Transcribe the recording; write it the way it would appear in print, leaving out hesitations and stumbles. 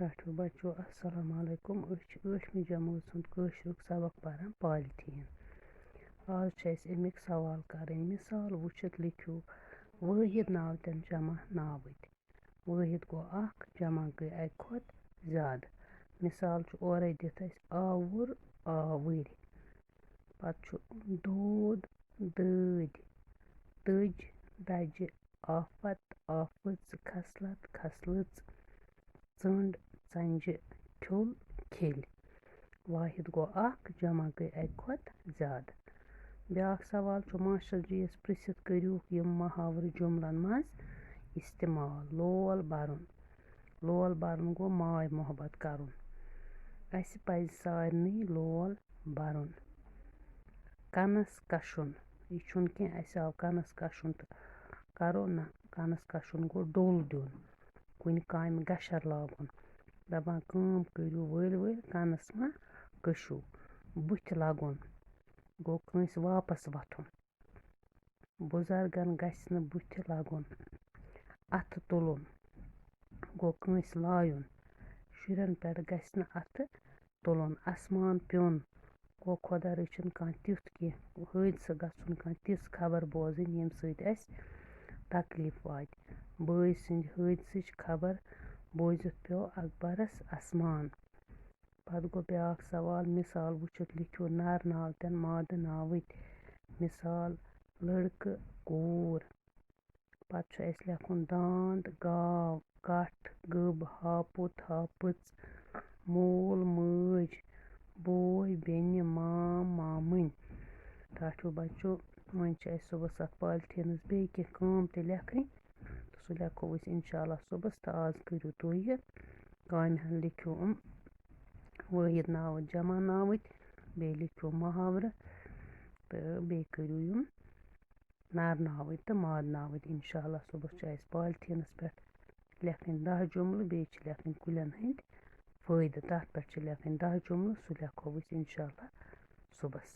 ٹاٹھیو بچو السلام علیکم أسۍ چھِ 8مہِ جمٲژ ہُنٛد کٲشرُک سبق پران پالتھیٖن آز چھِ اَسہِ اَمِکۍ سوال کَرٕنۍ مِثال وٕچھِتھ لیکھِو وٲحد ناوتٮ۪ن جمع ناوٕتۍ وٲحد گوٚو اکھ جمع گٔے اَکہِ کھۄتہٕ زیادٕ مِثال چھُ اورَے دِتھ اَسہِ آوُر آوٕرۍ پَتہٕ چھُ دوٗد دٲدۍ دٔج دَجہِ آفت آفٕژ کھَسلت کھَسلٕژ ژٔنٛڈ ژَنٛجہِ کھیوٚل کھیٚلۍ واحد گوٚو اکھ جمع گٔے اَکہِ کھۄتہٕ زیادٕ بیٛاکھ سوال چھُ ماشٹر جی یَس پِرٛژھِتھ کٔرِوُکھ یِم محاورٕ جُملن منٛز اِستعمال لول بَرُن گوٚو ماے محبت کَرُن اَسہِ پَزِ سارنٕے لول بَرُن کَنَس کَشُن یہِ چھُنہٕ کیٚنٛہہ اَسہِ آو کَنَس کَشُن تہٕ کَرو نہ کَنَس کَشُن گوٚو ڈوٚل دیُن کُنہِ کامہِ گَشَر لاگُن دَپان کٲم کٔرِو ؤلۍ ؤلۍ کَنَس مہ کٔشِو بُتھِ لَگُن گوٚو کٲنٛسہِ واپَس وۄتھُن بُزرگَن گژھِ نہٕ بُتھِ لَگُن اَتھٕ تُلُن گوٚو کٲنٛسہِ لایُن شُرٮ۪ن پٮ۪ٹھ گژھِ نہٕ اَتھٕ تُلُن اَسمان پیوٚن گوٚو خۄدا رٔچھِنۍ کانٛہہ تیُتھ کینٛہہ حٲدثہٕ گژھُن کانٛہہ تِژھ خبر بوزٕنۍ ییٚمہِ سۭتۍ اَسہِ تکلیٖف واتہِ بٲے سٕنٛدِ حٲدثٕچ خبر بوٗزِتھ پیوٚو اکبرس اَسمان پَتہٕ گوٚو بیٛاکھ سوال مِثال وٕچھِتھ لیکھِو نر ناوتٮ۪ن مادٕ ناوٕتۍ مِثال لٔڑکہٕ کوٗر پَتہٕ چھُ اَسہِ لیکھُن داند گاو کٹھ گٔب ہاپُت ہاپٕژ مول مٲج بوے بیٚنہِ مام مامٕنۍ ٹاٹھیو بچو وۄنۍ چھِ اَسہِ صُبحس اَتھ پالتھیٖنَس بیٚیہِ کینٛہہ کٲم تہِ لیکھٕنۍ تہٕ سُہ لیکھو أسۍ اِنشاء اللہ صُبحس تہٕ آز کٔرِو تُہۍ یہِ کامہِ ہن لیکھِو وٲحد ناوٕ جمع ناوٕتۍ بیٚیہِ لیکھِو محاورٕ تہٕ بیٚیہِ کٔرِو یِم نر ناوٕتۍ تہٕ مادٕ ناوٕتۍ اِنشاء اللہ صُبحس چھِ اَسہِ پالتھیٖنَس پٮ۪ٹھ لیکھٕنۍ 10 جُملہٕ بیٚیہِ چھِ لیکھٕنۍ کُلٮ۪ن ہٕنٛدۍ فٲیدٕ تَتھ پٮ۪ٹھ چھِ لیکھٕنۍ 10 جُملہٕ سُہ لیکھو أسۍ اِنشاء اللہ صُبحس